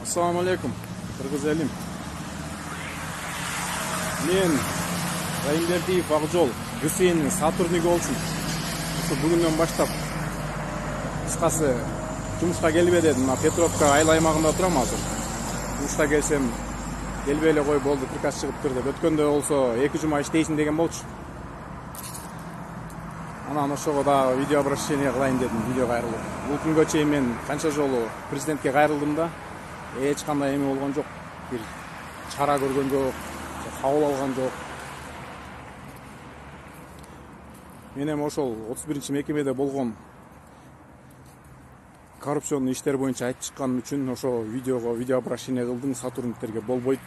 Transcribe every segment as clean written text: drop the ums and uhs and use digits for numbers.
Assalamu alaikum, Kırgız elim. Men Rayimberdiyev Akjol, Гүсейиннин Сатурниги болчун. Бүгүндөн баштап кыскасы жумушка келбе дедим. Петровка айыл аймагында турам азыр. Жумушка келсем келбей эле кой болду, приказ чыгып турду. Өткөндө болсо 2 жума иштейсиң деген болчу. Анан ошого да видео обращение кылайын дедим, видео кайрылып. Бул күнгө чейин мен канча жолу президентке кайрылдым да, эч кандай эме болгон жок. Бир чара көргөн жок, кабыл алган жок. Мен эми ошол 31 мекемеде болгон коррупционный иштер боюнча айтып чыкканым үчүн ошо видео обращение кылдым, сотрудниктерге болбойт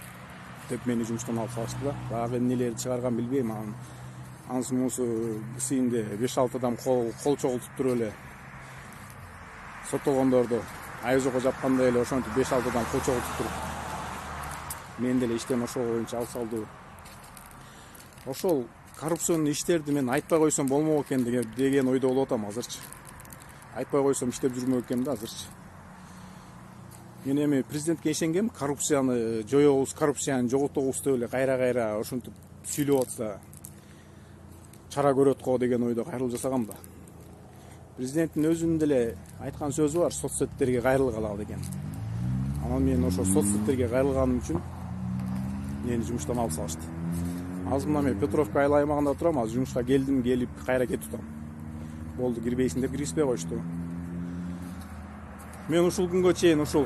деп мени жумуштан алып салышты да. Дагы эмнелерди чыгарган билбейм. Анысы мунусу Гүсейинде 5-6 адам кол чогултуп туруп эле соттолгондорду айзого жапкандай эле ошентип 5-6 адам кол чогултуп туруп мен деле иштен ошол боюнча алып салды. Ошол коррупционный иштерди мен айтпай койсом болмок экен деген ойдо болуп атам азырчы. Айтпай койсом иштеп жүрмөк экенм да азырчы. Мен эми президентке ишенгем, коррупцияны жоёбуз, коррупцияны жоготобуз деп эле кайра ошентип сүйлөп атса чара көрөт го деген ойдо кайрылып жасагам да. Президенттин өзүнүн деле айткан сөзү бар, соцсеттерге кайрылгала деген. Анан мен ошо соцсеттерге кайрылганым үчүн мени жумуштан алып салышты. Азыр мына мен Петровка айыл аймагында турам, азыр жумушка келип кайра кетип атам. Болду, кирбейсиң деп киргизбей коюшту. Мен ушул күнгө чейин ушул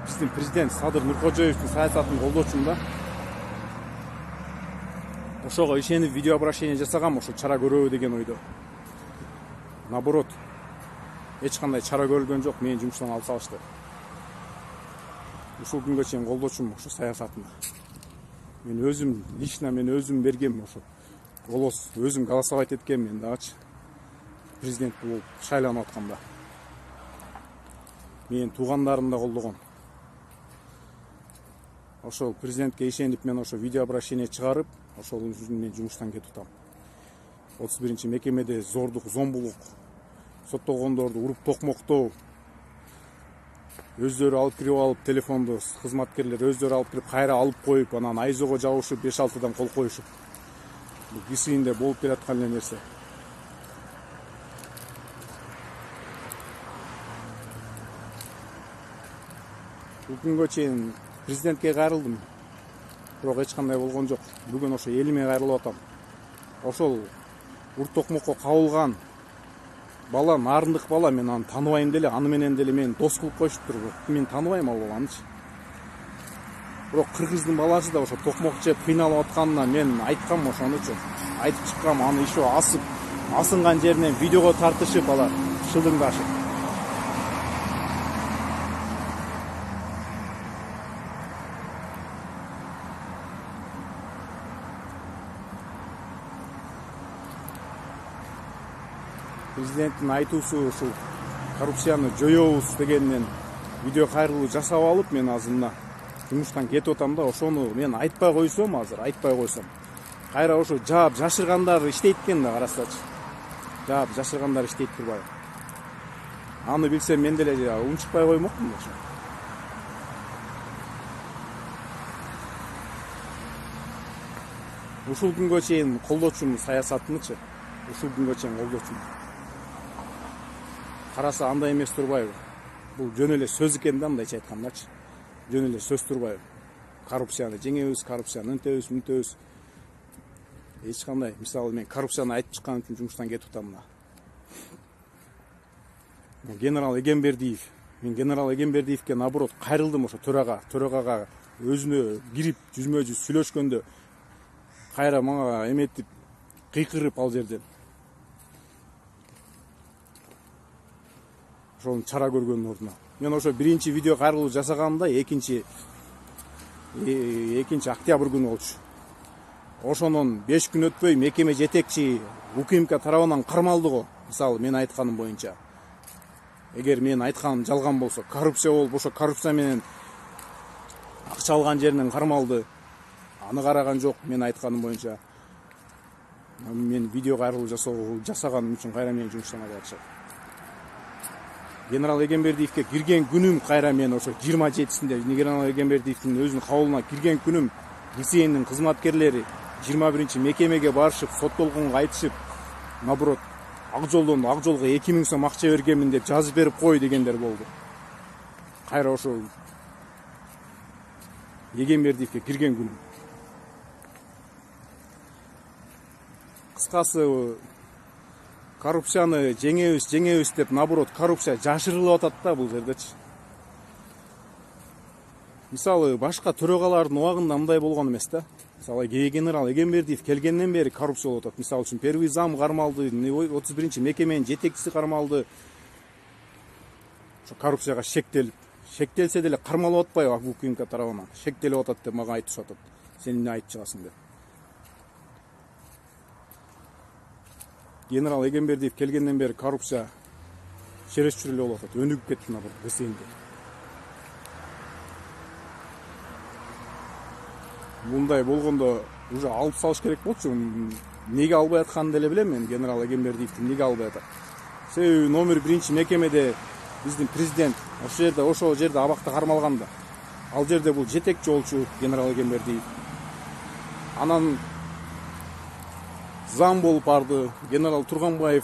биздин президент Садыр Нуркожоевдин саясатын колдочумун да. Ошого ишенип видео обращение жасагам, ошо чара көрөбү деген ойдо. Наоборот, эч кандай чара көрүлгөн жок, мени жумуштан алып салышты. Ушул күнгө чейин колдочумун ошо саясатына. Мен өзүм лично бергем ошо. Голос өзүм голосовать эткем мен дагычы. Президент болуп шайланып атканда. Менин туугандарым да колдогон. Ошол президентке ишенип мен ошо видео обращение чыгарып, ошол үчүн мен жумуштан кетип атам. 31 мекемеде зомбулук, соттолгондорду уруп токмоктоо, өздөрү алып кирип алып, телефонду кызматкерлер өздөрү алып кирип кайра алып коюп, анан айзого жабышып 5-6 адам кол коюшуп. Бул Гүсейинде болуп келаткан эле нерсе. Бул күнгө чейин президентке кайрылдым. Бирок эч кандай болгон жок. Бүгүн ошо элиме кайрылып атам. Ошол урт токмокко кабылган бала, нарындык бала, мен аны тааныбайм деле, аны менен деле мен дос кылып коюшуптур. Мен тааныбайм ал баланычы. Бирок кыргыздын баласы да ошо токмок жеп кыйналып атканына мен айткам ошонучу. Айтып чыккам, аны ишо асынган жеринен видеого тартышып алар шылдыңдашып. Президенттин айтуусу ушул коррупцияны жоёбуз дегеннен видео кайрылуу жасап алып, мен азырына жумуштан кетип атам да, ошону мен айтпай койсом кайра ошо жаап жашыргандар иштейт экен да, карасачы. Жаап жашыргандар иштейт турбайбы. Аны билсем мен деле унчукпай коймокмун ошо. Ушул күнгө чейин колдочумун саясатынычы. Ушул күнгө чейин колдочумун. Караса андай эмес турбайбы. Бул жөн эле сөз экен да, андайча айткандачы. Жөн эле сөз турбайбы. Коррупцияны жеңебиз, коррупцияны үнтөбүз. Эч кандай, мисалы мен коррупцияны айтып чыккан үчүн жумуштан кетип атам да. Мен генерал Эгембердиевке наоборот кайрылдым ошо төрагага өзүнө кирип жүзмө-жүз сүйлөшкөндө кайра мага эметип кыйкырып ал жерден. Ошону чара көргөндүн ордуна. Мен ошо биринчи видео кайрылуу жасаганымда 2 октябрь күнү болчу. Ошонун 5 күн өтпөй мекеме жетекчи УКМК тарабынан кармалды го. Мисалы мен айтканым боюнча. Эгер мен айтканым жалган болсо, коррупция болуп, ошо коррупция менен акча алган жеринен кармалды. Аны караган жок мен айтканым боюнча. Мен видео кайрылуу жасаганым үчүн кайра мени жумуштан алып атышат. генерал Эгембердиевке кирген күнүм кайра мен ошо 27-синде генерал Эгембердиевдин өзүнүн кабылына кирген күнүм ГСНдин кызматкерлери 21-мекемеге барышып, соттолгонго айтышып, наоборот, ак жолдон ак жолго 2000 сом акча бергенмин деп жазып берип кой дегендер болду. Кайра ошол Эгембердиевке кирген күнүм. Кыскасы, коррупцияны жеңебиз деп, наоборот, коррупция жашырылып атат да бул жердечи. Мисалы, башка төрагалардын убагында мындай болгон эмес да. Мисалы, генерал Эгембердиев келгенден бери коррупция болуп атат. Мисалы үчүн, первый зам кармалды, 31-мекеменин жетекчиси кармалды. Ошо коррупцияга шектелсе деле кармалып атпайбы УКМК тарабынан? Шектелип атат деп мага айтышып атат. Сен эмне айтып чыгасың деп. Генерал Эгембердиев келгенден бери коррупция чересчур эле болуп атат. Өнүгүп кетти наоборот ГСНде. Мындай болгондо уже алып салыш керек болчу. Неге албай атканын деле билем мен, генерал Эгембердиевди неге албай атат. Себеби номер 1-мекемеде биздин президент ошол жерде абакта кармалганда. Ал жерде бул жетекчи болчу генерал Эгембердиев. Анан зам болуп барды. Генерал Турганбаев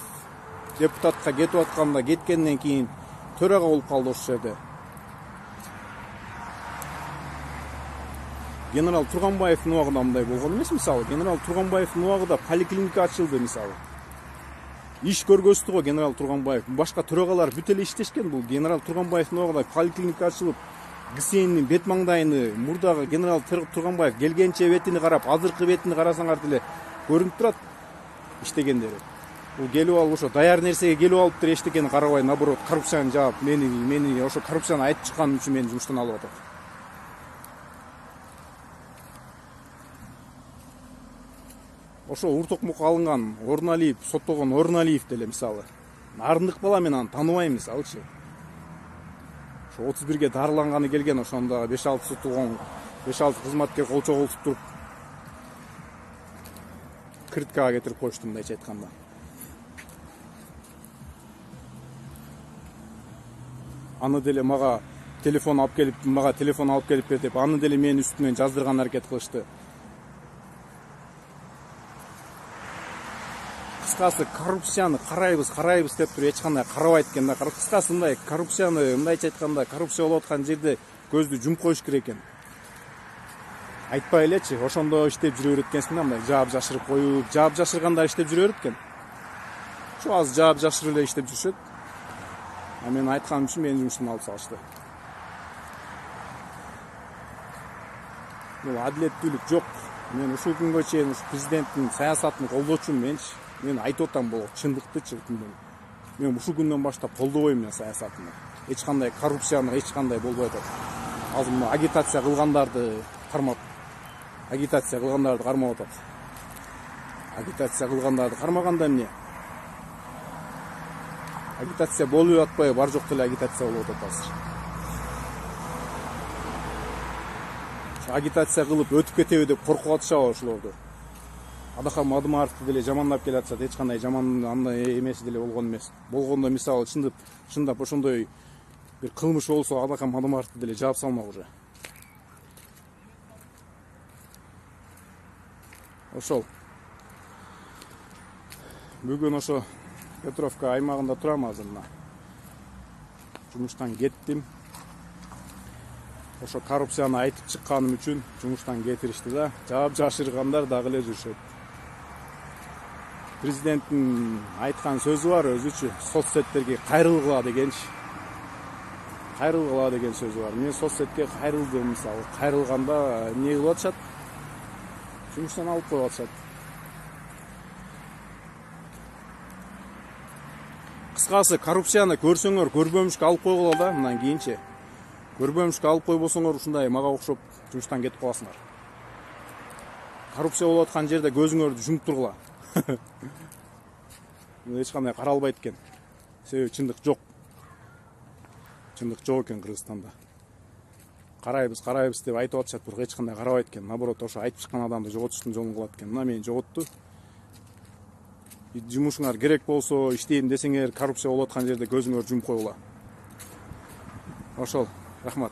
депутатка кетип атканда кеткенден кийин төрага болуп калды ошол жерде. Генерал Турганбаевдин убагында мындай болгон эмес, мисалы. Генерал Турганбаевдин убагында поликлиника ачылды, мисалы. Иш көргөздү го генерал Турганбаев. Башка төрагалар бүт эле иштешкен. Бул генерал Турганбаевдин убагында поликлиника ачылып, ГСНдин бет маңдайыны, мурдагы генерал Турганбаев келгенче бетини карап, азыркы бетини карасаңар деле көрүнүп турат иштегендери. Бул келип алып ошо даяр нерсеге келип алып деле эчтекени карабай, наоборот, коррупцияны жаап, мени ошо коррупцияны айтып чыкканым үчүн мени жумуштан алып атат. Ошо Уртокмукка алынган Оруналиев, соттолгон Оруналиев деле мисалы. Нарындык бала, мен аны тааныбайм мисалычы. Ошо 31-ге дарыланганы келген, ошондо 5-6 соттолгон, 5-6 кызматкер кол чогултуп туруп критикага кетирип коюшту, мындайча айтканда. Аны деле мага телефон алып келип бер деп, аны деле менин үстүмөн жаздырган аракет кылышты. Кыскасы, коррупцияны карайбыз деп туруп эч кандай карабайт экен да. Кыскасы, мындай коррупцияны, мындайча айтканда, коррупция болуп аткан жерде көздү жумуп коюш керек экен. Айтпай элечи, ошондо иштеп жүрө берет экенсиң да, мындай жаап жашырып коюп, жаап жашыргандар иштеп жүрө берет экен. Ошо аз жаап жашырып эле иштеп жүрүшөт. А мен айтканым үчүн мени жумуштан алып салышты. Бул адилеттүүлүк жок. Мен ушул күнгө чейин президенттин саясатын колдочумун мен айтып атам бул чындыктычы. Мен ушул күндөн баштап колдобойм мен саясатыны. Эч кандай коррупцияны эч кандай болбой атат. Азыр мына агитация кылгандарды кармап атат. Агитация кылгандарды кармаганда эмне? Агитация болуп атпайбы? Бар жок деле агитация болуп атат азыр. Агитация кылып өтүп кетеби деп коркуп атышабы ошолорду. Адакам Мадымаровду деле жамандап келатышат, эч кандай жаман андай эмеси деле болгон эмес. Болгондо мисалы чындап ошондой бир кылмыш болсо, Адакам Мадымаровду деле жаап салмак уже. Ошол. Бүгүн ошо Петровка аймагында турам азыр. Жумуштан кеттим. Ошо коррупцияны айтып чыкканым үчүн жумуштан кетиришти да. Жаап жашыргандар дагы эле жүрүшөт. Президенттин айткан сөзү бар өзүчү, соцсеттерге кайрылгыла дегенчи. Кайрылгыла деген сөзү бар. Мен соцсетке кайрылдым, мисалы. Кайрылганда эмне кылып атышат? Жумуштан алып коюп атышат. Кыскасы, коррупцияны көрсөңөр, көрбөмүшкө алып койгула да, мындан кийинчи. Көрбөмүшкө алып койбосоңор, ушундай мага окшоп жумуштан кетип каласыңар. Коррупция болуп аткан жерде көзүңөрдү жумуп тургула. Эч кандай каралбайт экен. Себеби чындык жок. Чындык жок экен Кыргызстанда. Карайбыз деп айтып атышат, бирок эч кандай карабайт экен. Наоборот, ошо айтып чыккан адамды жоготуштун жолун кылат экен. Мына мени жоготту. Жумушуңар керек болсо, иштейм десеңер, коррупция болуп аткан жерде көзүңөр жумуп койгула. Ошол. Рахмат.